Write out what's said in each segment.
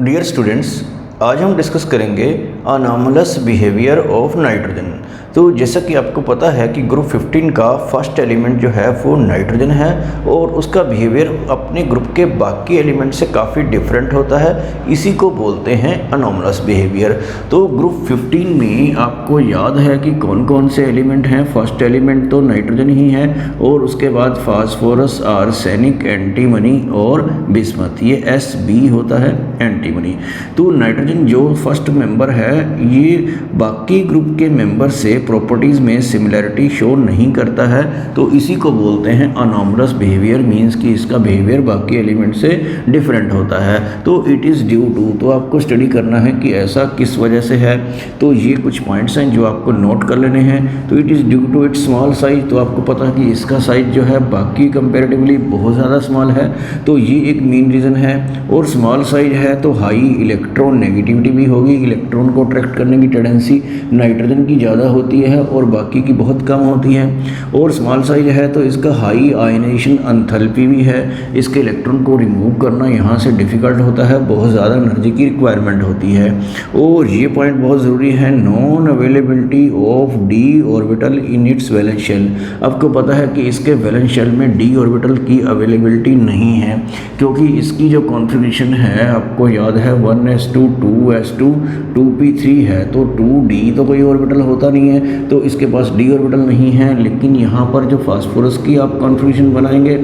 Dear students, आज हम discuss करेंगे अनॉमलस बिहेवियर ऑफ नाइट्रोजन। तो जैसा कि आपको पता है कि ग्रुप 15 का फर्स्ट एलिमेंट जो है वो नाइट्रोजन है और उसका बिहेवियर अपने ग्रुप के बाकी एलिमेंट से काफ़ी डिफरेंट होता है। इसी को बोलते हैं अनॉमलस बिहेवियर। तो ग्रुप 15 में आपको याद है कि कौन कौन से एलिमेंट हैं। फर्स्ट एलिमेंट तो नाइट्रोजन ही है और उसके बाद फास्फोरस, आर्सेनिक, एंटीमनी और बिस्मथ, ये Sb होता है एंटीमनी। तो नाइट्रोजन जो फर्स्ट मेंबर है ये बाकी ग्रुप के मेंबर से प्रॉपर्टीज़ में सिमिलरिटी शो नहीं करता है, तो इसी को बोलते हैं अनॉमलस बिहेवियर। मींस कि इसका बिहेवियर बाकी एलिमेंट से डिफरेंट होता है। तो इट इज़ ड्यू टू, तो आपको स्टडी करना है कि ऐसा किस वजह से है। तो ये कुछ पॉइंट्स हैं जो आपको नोट कर लेने हैं। तो it is due to its small size, तो आपको पता है कि इसका साइज जो है बाकी कंपेरेटिवली बहुत ज़्यादा स्मॉल है, तो ये एक मेन रीज़न है। और स्मॉल साइज है तो हाई इलेक्ट्रॉन नेगेटिविटी भी होगी, इलेक्ट्रॉन को अट्रैक्ट करने की टेंडेंसी नाइट्रोजन की ज़्यादा होती है और बाकी की बहुत कम होती है। और स्मॉल साइज है तो इसका हाई आयनाइजेशन एंथैल्पी भी है, इसके इलेक्ट्रॉन को रिमूव करना यहाँ से डिफ़िकल्ट होता है, बहुत ज़्यादा एनर्जी की रिक्वायरमेंट होती है। और ये पॉइंट बहुत ज़रूरी है, non availability of D orbital in its valence shell. आपको पता है कि इसके वैलेंस शेल में डी ऑर्बिटल की अवेलेबिलिटी नहीं है, क्योंकि इसकी जो कॉन्फ़िगरेशन है आपको याद है 1s2 2s2 2p3 है, तो 2d तो कोई ऑर्बिटल होता नहीं है, तो इसके पास डी ऑर्बिटल नहीं है। लेकिन यहाँ पर जो फास्फोरस की आप कॉन्फ़िगरेशन बनाएंगे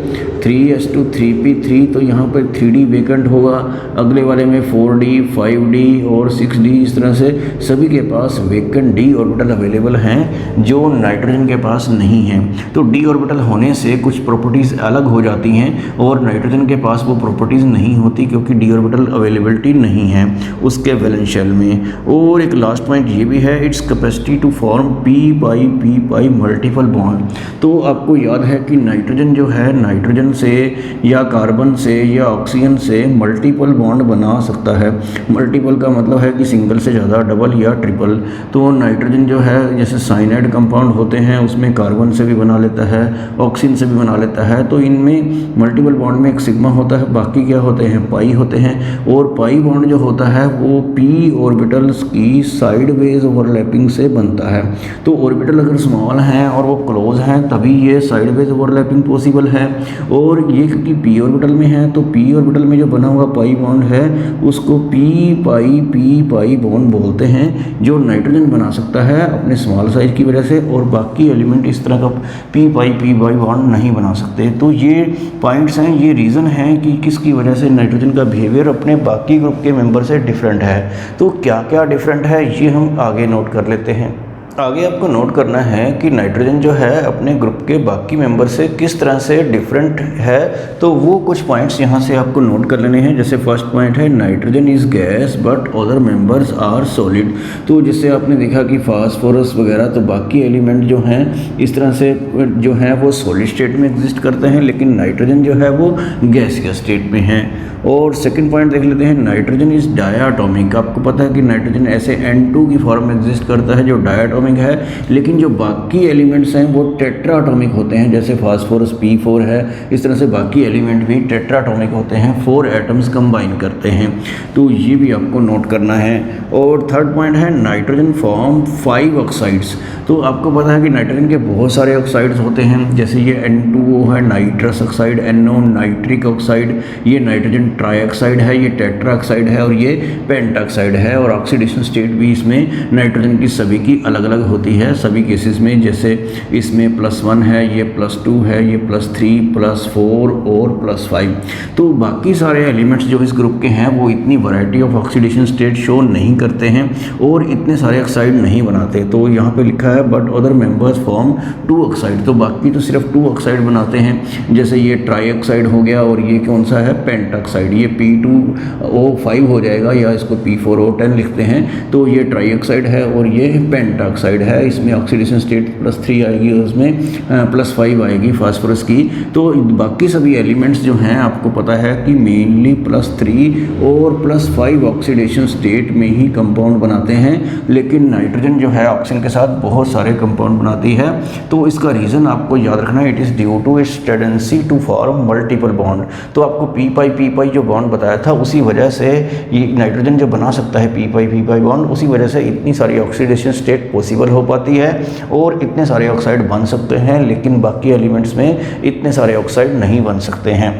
3s2 3p3, तो यहाँ पर 3d वेकेंट होगा, अगले वाले में 4d 5d और 6d, इस तरह से सभी के पास वेकेंट डी ऑर्बिटल अवेलेबल हैं जो नाइट्रोजन के पास नहीं है। तो डी ऑर्बिटल होने से कुछ प्रॉपर्टीज़ अलग हो जाती हैं और नाइट्रोजन के पास वो प्रॉपर्टीज़ नहीं होती, क्योंकि डी ऑर्बिटल अवेलेबिलिटी नहीं है उसके वैलेंस शेल में। और एक लास्ट पॉइंट ये भी है, its capacity to form p multiple bond. तो आपको याद है कि नाइट्रोजन जो है नाइट्रोजन से या कार्बन से या ऑक्सीजन से मल्टीपल बॉन्ड बना सकता है। मल्टीपल का मतलब है कि सिंगल से ज़्यादा, डबल या ट्रिपल। तो नाइट्रोजन जो है जैसे साइनाइड कंपाउंड होते हैं उसमें कार्बन से भी बना लेता है, ऑक्सीजन से भी बना लेता है। तो इनमें मल्टीपल बॉन्ड में एक सिग्मा होता है, बाकी क्या होते हैं, पाई होते हैं। और पाई बॉन्ड जो होता है वो p ऑर्बिटल्स की साइडवेज ओवरलैपिंग से बनता है। तो ऑर्बिटल अगर स्मॉल हैं और वो क्लोज हैं तभी ये साइडवेज ओवरलैपिंग पॉसिबल है। और ये क्योंकि p ऑर्बिटल में है तो p ऑर्बिटल में जो बना हुआ पाई बॉन्ड है उसको p पाई बॉन्ड बोलते हैं, जो नाइट्रोजन बना सकता है अपने स्मॉल साइज की वजह से, और बाकी एलिमेंट इस तरह का p पाई बॉन्ड नहीं बना सकते। तो ये पॉइंट्स हैं, ये रीज़न है कि किसकी वजह से नाइट्रोजन का बिहेवियर अपने बाकी ग्रुप के मेंबर से डिफरेंट है। तो क्या क्या डिफरेंट है ये हम आगे नोट कर लेते हैं। आगे आपको नोट करना है कि नाइट्रोजन जो है अपने ग्रुप के बाकी मेंबर से किस तरह से डिफरेंट है, तो वो कुछ पॉइंट्स यहाँ से आपको नोट कर लेने हैं। जैसे फर्स्ट पॉइंट है nitrogen is gas but other members are solid. तो जिससे आपने देखा कि फास्फोरस वगैरह तो बाकी एलिमेंट जो हैं इस तरह से जो हैं वो सॉलिड स्टेट में एग्जिस्ट करते हैं, लेकिन नाइट्रोजन जो है वो गैसियस स्टेट में है। और सेकंड पॉइंट देख लेते हैं, नाइट्रोजन इज़ डायाटॉमिक। आपको पता है कि नाइट्रोजन ऐसे N2 की फॉर्म में एग्जिस्ट करता है जो डायाटॉमिक है, लेकिन जो बाकी एलिमेंट्स हैं वो टेट्राटॉमिक होते हैं। जैसे फास्फोरस P4 है, इस तरह से बाकी एलिमेंट भी टेट्राटॉमिक होते हैं, 4 एटम्स कंबाइन करते हैं। तो ये भी आपको नोट करना है। और थर्ड पॉइंट है नाइट्रोजन फॉर्म 5 ऑक्साइड्स। तो आपको पता है कि नाइट्रोजन के बहुत सारे ऑक्साइड्स होते हैं, जैसे ये N2O है nitrous oxide, NO nitric oxide, ये नाइट्रोजन ट्राइऑक्साइड है, ये टेट्राऑक्साइड है और ये पेंटाऑक्साइड है। और ऑक्सीडेशन स्टेट भी इसमें नाइट्रोजन की सभी की अलग अलग होती है सभी केसेस में। जैसे इसमें +1 है, ये +2 है, ये +3 +4 और +5। तो बाकी सारे एलिमेंट्स जो इस ग्रुप के हैं वो इतनी variety of oxidation state show नहीं करते हैं और इतने सारे ऑक्साइड नहीं बनाते। तो यहाँ पे लिखा है but other members form 2 oxide. तो बाकी तो सिर्फ 2 ऑक्साइड बनाते हैं, जैसे ये ट्राइऑक्साइड हो गया और ये कौन सा है, पेंटाऑक्साइड। ये P2O5 हो जाएगा या इसको P4O10 लिखते हैं। तो ये ट्राइऑक्साइड है और ये पेंटाऑक्साइड ऑक्साइड है, इसमें ऑक्सीडेशन स्टेट +3 आएगी और उसमें +5 आएगी फास्फोरस की। तो बाकी सभी एलिमेंट्स जो हैं आपको पता है कि मेनली +3 और +5 ऑक्सीडेशन स्टेट में ही कंपाउंड बनाते हैं, लेकिन नाइट्रोजन जो है ऑक्सीजन के साथ बहुत सारे कंपाउंड बनाती है। तो इसका रीज़न आपको याद रखना है, it is due to its tendency to form multiple bond. तो आपको पी पाई जो बॉन्ड बताया था, उसी वजह से ये नाइट्रोजन जो बना सकता है पी पाई बॉन्ड, उसी वजह से इतनी सारी ऑक्सीडेशन स्टेट पॉसिबल हो पाती है और इतने सारे ऑक्साइड बन सकते हैं, लेकिन बाकी एलिमेंट्स में इतने सारे ऑक्साइड नहीं बन सकते हैं।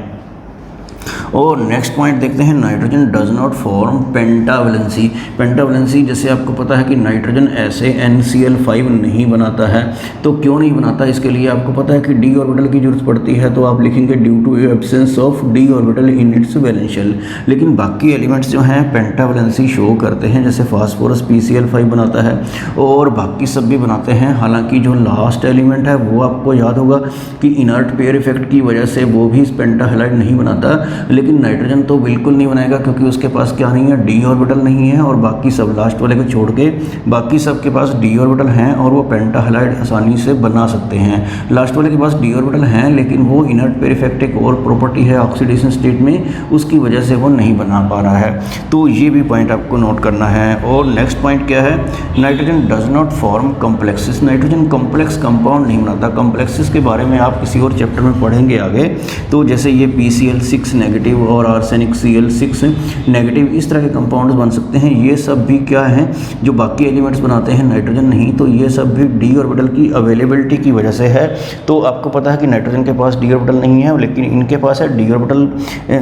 और नेक्स्ट पॉइंट देखते हैं, नाइट्रोजन डज नॉट फॉर्म पेंटावैलेंसी। पेंटावैलेंसी जैसे आपको पता है कि नाइट्रोजन ऐसे NCl5 नहीं बनाता है। तो क्यों नहीं बनाता, इसके लिए आपको पता है कि d ऑर्बिटल की जरूरत पड़ती है, तो आप लिखेंगे due to absence of d orbital in its valence shell. लेकिन बाकी एलिमेंट्स जो हैं पेंटावैलेंसी शो करते हैं, जैसे फास्फोरस PCl5 बनाता है और बाकी सब भी बनाते हैं। हालांकि जो लास्ट एलिमेंट है वो आपको याद होगा कि इनर्ट पेयर इफेक्ट की वजह से वो भी पेंटा हैलाइड नहीं बनाता, लेकिन नाइट्रोजन तो बिल्कुल नहीं बनाएगा क्योंकि उसके पास क्या नहीं है, d ऑर्बिटल नहीं है। और बाकी सब लास्ट वाले को छोड़ के बाकी सब के पास d ऑर्बिटल हैं और वो पेंटा हैलाइड आसानी से बना सकते हैं। लास्ट वाले के पास d ऑर्बिटल हैं, लेकिन वो इनर्ट पेयर इफेक्ट एक और प्रॉपर्टी है ऑक्सीडेशन स्टेट में, उसकी वजह से वो नहीं बना पा रहा है। तो ये भी पॉइंट आपको नोट करना है। और नेक्स्ट पॉइंट क्या है, nitrogen does not form complexes. Nitrogen complex compound नहीं बनाता। कॉम्प्लेक्सेस के बारे में आप किसी और चैप्टर में पढ़ेंगे आगे। तो जैसे ये PCl6 नेगेटिव और आर्सेनिक Cl6 नेगेटिव, इस तरह के कंपाउंड्स बन सकते हैं। ये सब भी क्या हैं, जो बाकी एलिमेंट्स बनाते हैं, नाइट्रोजन नहीं। तो ये सब भी d ऑर्बिटल की अवेलेबिलिटी की वजह से है। तो आपको पता है कि नाइट्रोजन के पास d ऑर्बिटल नहीं है, लेकिन इनके पास है d ऑर्बिटल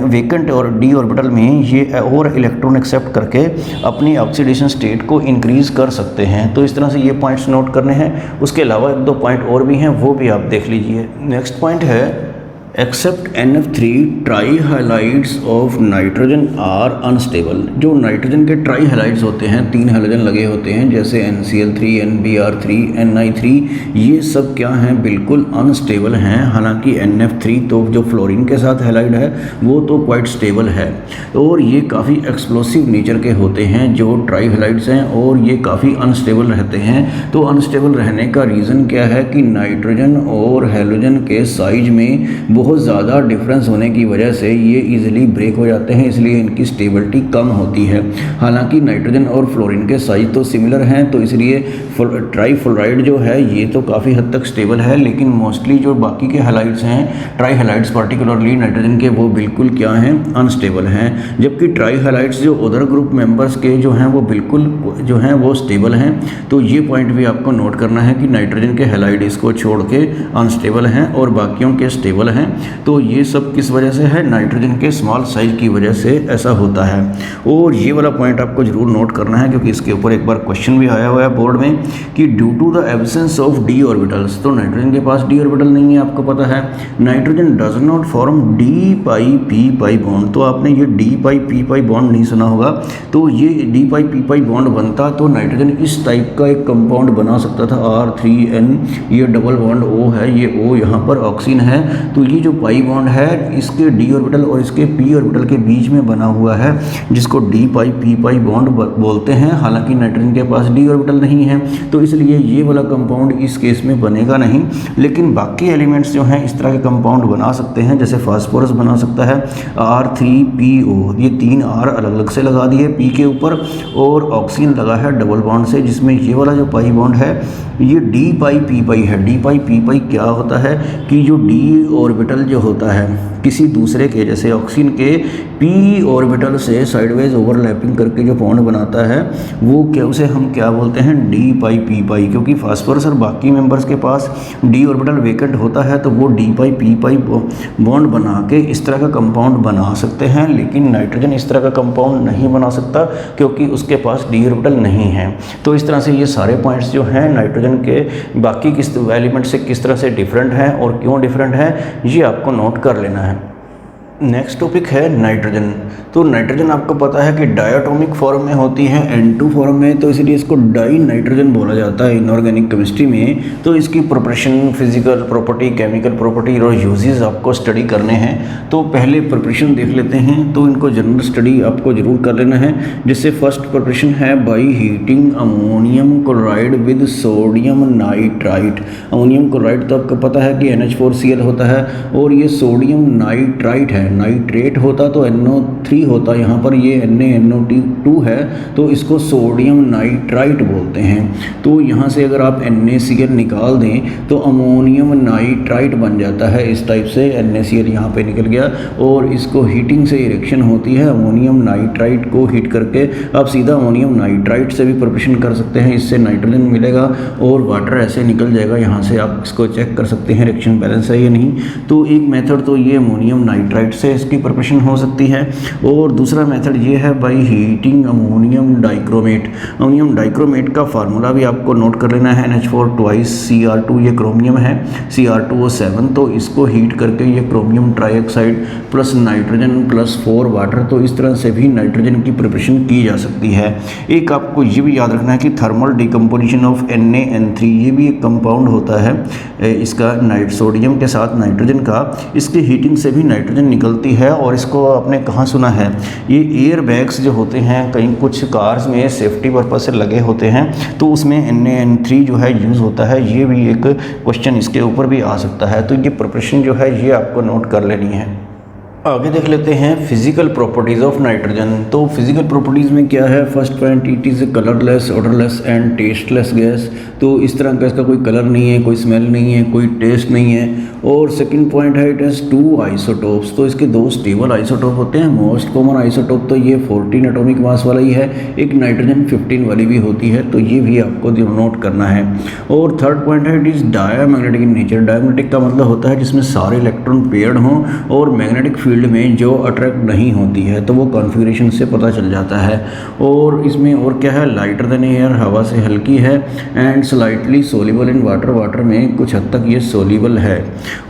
वेकेंट, और d ऑर्बिटल में ये और इलेक्ट्रॉन एक्सेप्ट करके अपनी ऑक्सीडेशन स्टेट को इंक्रीज कर सकते हैं। तो इस तरह से ये पॉइंट्स नोट करने हैं। उसके अलावा 1-2 पॉइंट और भी हैं, वो भी आप देख लीजिए। नेक्स्ट पॉइंट है, except NF3 trihalides of nitrogen are unstable. जो नाइट्रोजन के ट्राई हैलाइड्स होते हैं, 3 हैलोजन लगे होते हैं, जैसे NCl3, NBr3, Ni3, ये सब क्या हैं, बिल्कुल अनस्टेबल हैं। हालांकि NF3 तो जो फ्लोरीन के साथ हैलाइड है वो तो क्वाइट स्टेबल है, और ये काफ़ी एक्सप्लोसिव नेचर के होते हैं जो ट्राई हैलाइड्स हैं, और ये काफ़ी अनस्टेबल रहते हैं। तो अनस्टेबल रहने का रीज़न क्या है कि नाइट्रोजन और हैलोजन के साइज में बहुत ज़्यादा डिफरेंस होने की वजह से ये इजीली ब्रेक हो जाते हैं, इसलिए इनकी स्टेबिलिटी कम होती है। हालांकि नाइट्रोजन और फ्लोरीन के साइज तो सिमिलर हैं, तो इसलिए ट्राईफ्लोराइड जो है ये तो काफ़ी हद तक स्टेबल है, लेकिन मोस्टली जो बाकी के हैलाइड्स हैं, ट्राई हैलाइड्स पार्टिकुलरली नाइट्रोजन के, वो बिल्कुल क्या हैं, अनस्टेबल हैं। जबकि ट्राई हैलाइड्स जो अदर ग्रुप मेंबर्स के जो हैं वो बिल्कुल जो हैं वो स्टेबल हैं। तो ये पॉइंट भी आपको नोट करना है कि नाइट्रोजन के हैलाइड इसको छोड़ के अनस्टेबल हैं और बाकियों के स्टेबल हैं। तो ये सब किस वजह से है, नाइट्रोजन के स्मॉल साइज की वजह से ऐसा होता है। और ये वाला पॉइंट आपको जरूर नोट करना है, क्योंकि इसके ऊपर एक बार क्वेश्चन भी आया हुआ है बोर्ड में कि due to the absence of d orbitals. तो नाइट्रोजन के पास d ऑर्बिटल नहीं है, आपको पता है। Nitrogen does not form d pi p pi bond. तो आपने ये d pi p pi bond नहीं सुना होगा। तो ये d pi p pi bond बनता तो नाइट्रोजन इस टाइप का एक कंपाउंड बना सकता था, R3N, ये डबल बॉन्ड O है, ये O यहाँ पर ऑक्सीजन है। तो ये जो पाई बॉन्ड है इसके d ऑर्बिटल और इसके p ऑर्बिटल के बीच में बना हुआ है, जिसको d pi p pi bond बोलते हैं। हालांकि नाइट्रोजन के पास d ऑर्बिटल नहीं है, तो इसलिए ये वाला कंपाउंड इस केस में बनेगा नहीं। लेकिन बाकी एलिमेंट्स जो हैं इस तरह के कंपाउंड बना सकते हैं, जैसे फास्फोरस बना सकता है R3PO, ये 3 R अलग अलग से लगा दिए P के ऊपर, और ऑक्सीजन लगा है डबल बॉन्ड से, जिसमें ये वाला जो पाई बॉन्ड है ये d पाई p पाई है। d पाई p पाई क्या होता है कि जो d ऑर्बिटल जो होता है किसी दूसरे के, जैसे ऑक्सीजन के p ऑर्बिटल से साइडवेज ओवरलैपिंग करके जो बॉन्ड बनाता है, वो क्या, उसे हम क्या बोलते हैं, d पाई p पाई। क्योंकि फास्फोरस और बाकी मेंबर्स के पास d ऑर्बिटल वेकेंट होता है, तो वो d pi p pi bond बना के इस तरह का कंपाउंड बना सकते हैं। लेकिन नाइट्रोजन इस तरह का कंपाउंड नहीं बना सकता, क्योंकि उसके पास d ऑर्बिटल नहीं है। तो इस तरह से ये सारे पॉइंट्स जो हैं नाइट्रोजन के बाकी किस एलिमेंट से किस तरह से डिफरेंट हैं और क्यों डिफरेंट हैं, ये आपको नोट कर लेना है। नेक्स्ट टॉपिक है नाइट्रोजन। तो नाइट्रोजन आपको पता है कि डायटोमिक फॉर्म में होती है N2 फॉर्म में, तो इसलिए इसको डाई नाइट्रोजन बोला जाता है इनऑर्गेनिक केमिस्ट्री में। तो इसकी preparation, physical property, chemical property और यूजेस आपको स्टडी करने हैं। तो पहले प्रिपरेशन देख लेते हैं। तो इनको जनरल स्टडी आपको जरूर कर लेना है। जिससे फर्स्ट प्रिपरेशन है by heating ammonium chloride with sodium nitrite. Ammonium chloride तो आपको पता है कि NH4Cl होता है, और ये सोडियम नाइट्राइट है। नाइट्रेट होता तो NO3 होता, यहाँ पर ये NaNO2 है, तो इसको सोडियम नाइट्राइट बोलते हैं। तो यहाँ से अगर आप NaCl निकाल दें तो अमोनियम नाइट्राइट बन जाता है। इस टाइप से NaCl यहाँ पे निकल गया, और इसको हीटिंग से रिएक्शन होती है। अमोनियम नाइट्राइट को हीट करके आप सीधा अमोनियम नाइट्राइट से भी प्रिपरेशन कर सकते हैं। इससे नाइट्रोजन मिलेगा और वाटर ऐसे निकल जाएगा। यहाँ से आप इसको चेक कर सकते हैं रिएक्शन बैलेंस है या नहीं। तो एक मेथड तो ये अमोनियम नाइट्राइट से इसकी प्रिपरेशन हो सकती है, और दूसरा मेथड ये है by heating ammonium dichromate. Ammonium dichromate का फार्मूला भी आपको नोट कर लेना है। NH4 2 Cr2 ये क्रोमियम है, Cr2O7। तो इसको हीट करके ये chromium trioxide plus nitrogen plus 4 water, तो इस तरह से भी नाइट्रोजन की प्रिपरेशन की जा सकती है। एक आपको ये भी याद रखना है कि थर्मल डिकम्पोजिशन ऑफ NaN3 ये भी एक कंपाउंड होता है इसका, सोडियम के साथ नाइट्रोजन का। इसकी हीटिंग से भी नाइट्रोजन निकलती है। और इसको आपने कहाँ सुना है, ये एयर बैग्स जो होते हैं कहीं कुछ कार्स में सेफ्टी पर्पज से लगे होते हैं, तो उसमें NaN3 जो है यूज़ होता है। ये भी एक क्वेश्चन इसके ऊपर भी आ सकता है। तो ये प्रिपरेशन जो है ये आपको नोट कर लेनी है। आगे देख लेते हैं फिजिकल प्रॉपर्टीज़ ऑफ नाइट्रोजन। तो फिजिकल प्रॉपर्टीज़ में क्या है, first point, it is colourless, odourless and tasteless gas. तो इस तरह का इसका कोई कलर नहीं है, कोई स्मेल नहीं है, कोई टेस्ट नहीं है। और सेकंड पॉइंट है, इट हैज़ 2 आइसोटोप्स। तो इसके 2 स्टेबल आइसोटोप होते हैं। मोस्ट कॉमन आइसोटोप तो ये 14 एटॉमिक मास वाला ही है, एक नाइट्रोजन 15 वाली भी होती है। तो ये भी आपको नोट करना है। और थर्ड पॉइंट है, it is diamagnetic in nature. Diamagnetic का मतलब होता है जिसमें सारे इलेक्ट्रॉन पेयर्ड हों और मैग्नेटिक फील्ड में जो अट्रैक्ट नहीं होती है, तो वो कॉन्फ़िगरेशन से पता चल जाता है। और इसमें और क्या है, लाइटर देन एयर, हवा से हल्की है, and slightly soluble in water. Water में कुछ हद तक ये सोल्यूबल है।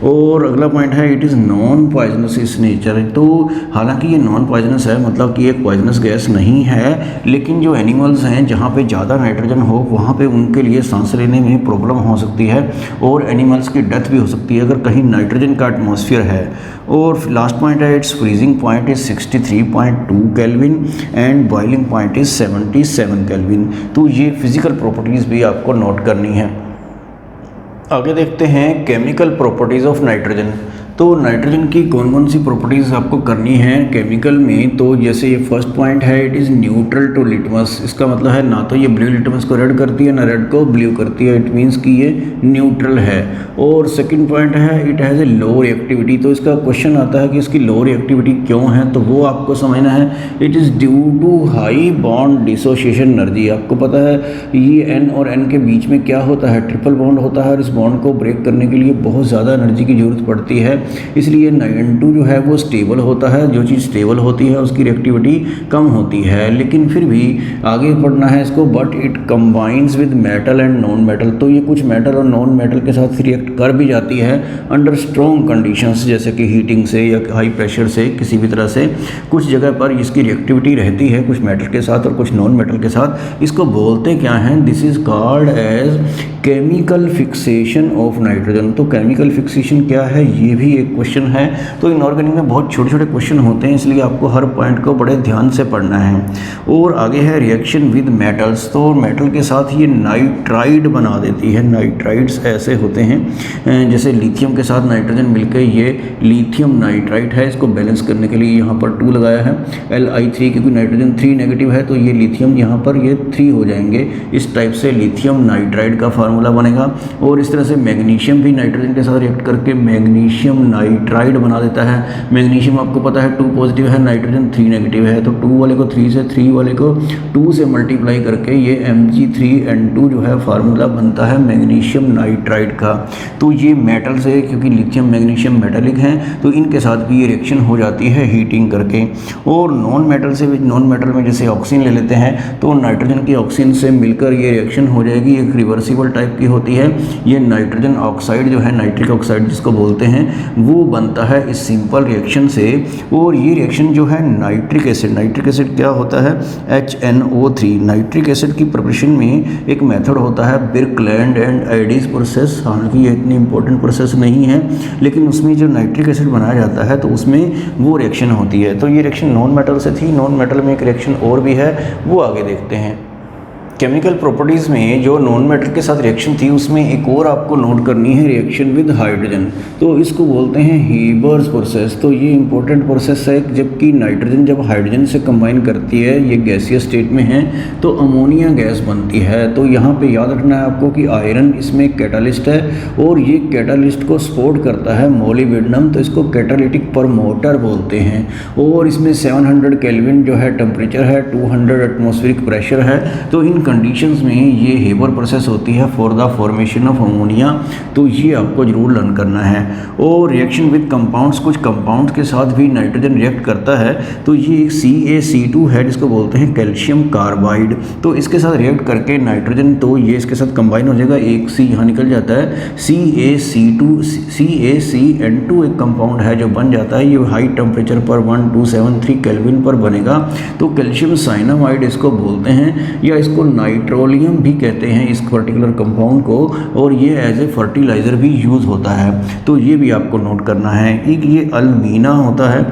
और अगला पॉइंट है, इट इज़ नॉन पॉइजनस इस नेचर। तो हालांकि ये नॉन पॉइजनस है, मतलब कि एक पॉइजनस गैस नहीं है, लेकिन जो एनिमल्स हैं जहाँ पे ज़्यादा नाइट्रोजन हो वहाँ पे उनके लिए सांस लेने में प्रॉब्लम हो सकती है, और एनिमल्स की डेथ भी हो सकती है अगर कहीं नाइट्रोजन का एटमॉस्फेयर है। और लास्ट पॉइंट है, it's freezing point is 63.2 kelvin and boiling point is 77 kelvin. तो ये फिजिकल प्रॉपर्टीज़ भी आपको नोट करनी है। आगे देखते हैं केमिकल प्रॉपर्टीज़ ऑफ नाइट्रोजन। तो नाइट्रोजन की कौन कौन सी प्रॉपर्टीज़ आपको करनी है केमिकल में। तो जैसे ये फर्स्ट पॉइंट है, it is neutral to litmus. इसका मतलब है ना तो ये ब्लू लिटमस को रेड करती है, ना रेड को ब्लू करती है। इट मीन्स कि ये न्यूट्रल है। और सेकंड पॉइंट है, it has a low reactivity. तो इसका क्वेश्चन आता है कि इसकी लो रिएक्टिविटी क्यों है, तो वो आपको समझना है। It is due to high bond dissociation energy. आपको पता है ये N और N के बीच में क्या होता है, ट्रिपल बॉन्ड होता है, और इस बॉन्ड को ब्रेक करने के लिए बहुत ज़्यादा एनर्जी की ज़रूरत पड़ती है। इसलिए N2 जो है वो स्टेबल होता है। जो चीज़ स्टेबल होती है उसकी रिएक्टिविटी कम होती है, लेकिन फिर भी आगे पढ़ना है इसको। But it combines with metal and non metal. तो ये कुछ मेटल और नॉन मेटल के साथ रिएक्ट कर भी जाती है अंडर स्ट्रॉन्ग कंडीशंस, जैसे कि हीटिंग से या हाई प्रेशर से, किसी भी तरह से। कुछ जगह पर इसकी रिएक्टिविटी रहती है कुछ मेटल के साथ और कुछ नॉन मेटल के साथ। इसको बोलते क्या हैं, this is called as chemical fixation of nitrogen. तो केमिकल फिक्सेशन क्या है, ये भी एक क्वेश्चन है। तो इनऑर्गेनिक में बहुत छोटे छोटे क्वेश्चन होते हैं, इसलिए आपको हर पॉइंट को बड़े ध्यान से पढ़ना है। और आगे है रिएक्शन विद मेटल्स। तो मेटल के साथ ये नाइट्राइड बना देती है। नाइट्राइड्स ऐसे होते हैं जैसे लिथियम के साथ नाइट्रोजन मिलकर ये लिथियम नाइट्राइड है। इसको बैलेंस करने के लिए यहाँ पर 2 लगाया है, Li3, क्योंकि नाइट्रोजन 3 नेगेटिव है, तो ये लिथियम यहाँ पर ये 3 हो जाएंगे। इस टाइप से लिथियम नाइट्राइड का फार्मूला बनेगा। और इस तरह से मैग्नीशियम भी नाइट्रोजन के साथ रिएक्ट करके मैग्नीशियम नाइट्राइड बना देता है। मैग्नीशियम आपको पता है 2 पॉजिटिव है, नाइट्रोजन 3 नेगेटिव है, तो 2 वाले को 3 से, 3 वाले को 2 से मल्टीप्लाई करके ये Mg3N2 जो है फार्मूला बनता है मैग्नीशियम नाइट्राइड का। तो ये मेटल से, क्योंकि लिथियम मैग्नीशियम मेटालिक हैं, तो इनके साथ भी ये रिएक्शन हो जाती है हीटिंग करके। और नॉन मेटल से भी, नॉन मेटल में जैसे ऑक्सीजन ले लेते हैं, तो नाइट्रोजन की ऑक्सीजन से मिलकर ये रिएक्शन हो जाएगी, एक रिवर्सिबल टाइप टाइप की होती है। ये नाइट्रोजन ऑक्साइड जो है, नाइट्रिक ऑक्साइड जिसको बोलते हैं, वो बनता है इस सिंपल रिएक्शन से। और ये रिएक्शन जो है नाइट्रिक एसिड क्या होता है, HNO3। नाइट्रिक एसिड की प्रिपरेशन में एक मेथड होता है बिर्कलैंड एंड आइडिस प्रोसेस। हालांकि ये इतनी इंपॉर्टेंट प्रोसेस नहीं है, लेकिन उसमें जो नाइट्रिक एसिड बनाया जाता है तो उसमें वो रिएक्शन होती है। तो ये रिएक्शन नॉन मेटल से थी। नॉन मेटल में एक रिएक्शन और भी है, वो आगे देखते हैं। केमिकल प्रॉपर्टीज़ में जो नॉन मेटल के साथ रिएक्शन थी उसमें एक और आपको नोट करनी है, रिएक्शन विद हाइड्रोजन। तो इसको बोलते हैं हीबर्स प्रोसेस। तो ये इंपॉर्टेंट प्रोसेस है, जबकि नाइट्रोजन जब हाइड्रोजन से कंबाइन करती है, ये गैसियस स्टेट में है, तो अमोनिया गैस बनती है। तो यहाँ पे याद रखना है आपको कि आयरन इसमें कैटालिस्ट है और ये कैटालिस्ट को सपोर्ट करता है मोलिब्डेनम, तो इसको कैटालिटिक प्रमोटर बोलते हैं। और इसमें 700 केल्विन जो है टेम्परेचर है, 200 एटमॉस्फेरिक प्रेशर है। तो इन कंडीशंस में ये हेबर प्रोसेस होती है for the formation of ammonia. तो ये आपको जरूर लर्न करना है। और रिएक्शन विद कंपाउंड्स, कुछ कंपाउंड्स के साथ भी नाइट्रोजन रिएक्ट करता है। तो ये एक CaC2 है जिसको बोलते हैं कैल्शियम कार्बाइड। तो इसके साथ रिएक्ट करके नाइट्रोजन, तो ये इसके साथ कंबाइन हो जाएगा, एक C यहाँ निकल जाता है, CaCN2 एक कंपाउंड है जो बन जाता है। ये हाई टेम्परेचर पर 1273 केल्विन पर बनेगा। तो कैल्शियम साइनामाइड इसको बोलते हैं, या इसको नाइट्रोलियम भी कहते हैं इस पर्टिकुलर कंपाउंड को। और ये एज ए फर्टिलाइज़र भी यूज़ होता है। तो ये भी आपको नोट करना है। एक ये अल्मीना होता है,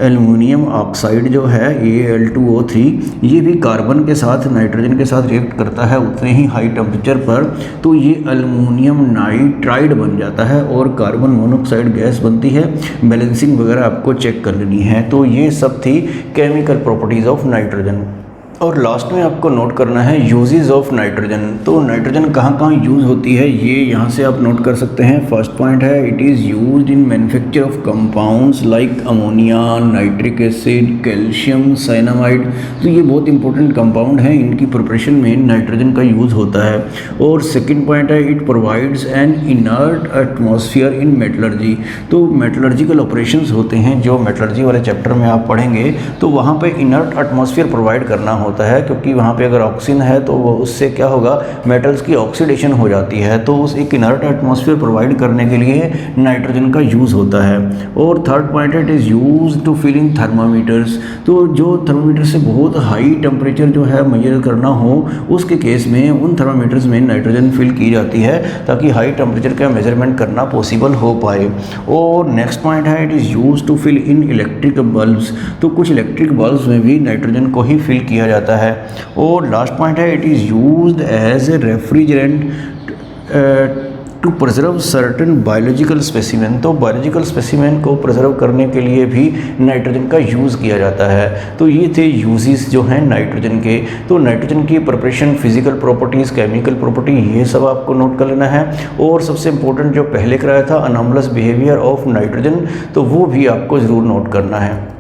एल्युमिनियम ऑक्साइड जो है Al2O3, ये भी कार्बन के साथ, नाइट्रोजन के साथ रिएक्ट करता है उतने ही हाई टेम्परेचर पर। तो ये अल्युमिनियम नाइट्राइड बन जाता है और कार्बन मोनोऑक्साइड गैस बनती है। बैलेंसिंग वगैरह आपको चेक कर लेनी है। तो ये सब थी केमिकल प्रॉपर्टीज़ ऑफ नाइट्रोजन। और लास्ट में आपको नोट करना है यूजेस ऑफ नाइट्रोजन। तो नाइट्रोजन कहाँ कहाँ यूज़ होती है ये यहाँ से आप नोट कर सकते हैं। फर्स्ट पॉइंट है, it is used in manufacture of compounds like ammonia, nitric acid, calcium cyanamide. तो ये बहुत इंपॉर्टेंट कंपाउंड हैं, इनकी प्रिपरेशन में नाइट्रोजन का यूज़ होता है। और सेकेंड पॉइंट है, it provides N inert atmosphere in metallurgy. तो मेटलर्जिकल ऑपरेशंस होते हैं जो मेटलर्जी वाले चैप्टर में आप पढ़ेंगे, तो वहाँ पे इनर्ट एटमॉस्फेयर प्रोवाइड करना होता है, क्योंकि वहाँ पे अगर ऑक्सीजन है तो वो उससे क्या होगा, मेटल्स की ऑक्सीडेशन हो जाती है। तो उस एक इनर्ट एटमॉस्फेयर प्रोवाइड करने के लिए नाइट्रोजन का यूज़ होता है। और थर्ड पॉइंट है, it is use to fill in thermometers. तो जो थर्मामीटर से बहुत हाई टेम्परेचर जो है मेजर करना हो, उसके केस में उन थर्मामीटर्स में नाइट्रोजन फिल की जाती है ताकि हाई टेम्परेचर का मेजरमेंट करना पॉसिबल हो पाए। और नेक्स्ट पॉइंट है, it is use to fill in electric bulbs. तो कुछ इलेक्ट्रिक बल्ब्स में भी नाइट्रोजन को ही फिल किया जाता है। और लास्ट पॉइंट है, it is used as a refrigerant to preserve certain biological specimen. तो बायोलॉजिकल स्पेसिमेन को प्रिजर्व करने के लिए भी नाइट्रोजन का यूज़ किया जाता है। तो ये थे यूजेस जो हैं नाइट्रोजन के। तो नाइट्रोजन की preparation, physical properties, chemical property, ये सब आपको नोट कर लेना है। और सबसे इंपॉर्टेंट जो पहले कराया था, अनॉमलस बिहेवियर ऑफ नाइट्रोजन, तो वो भी आपको ज़रूर नोट करना है।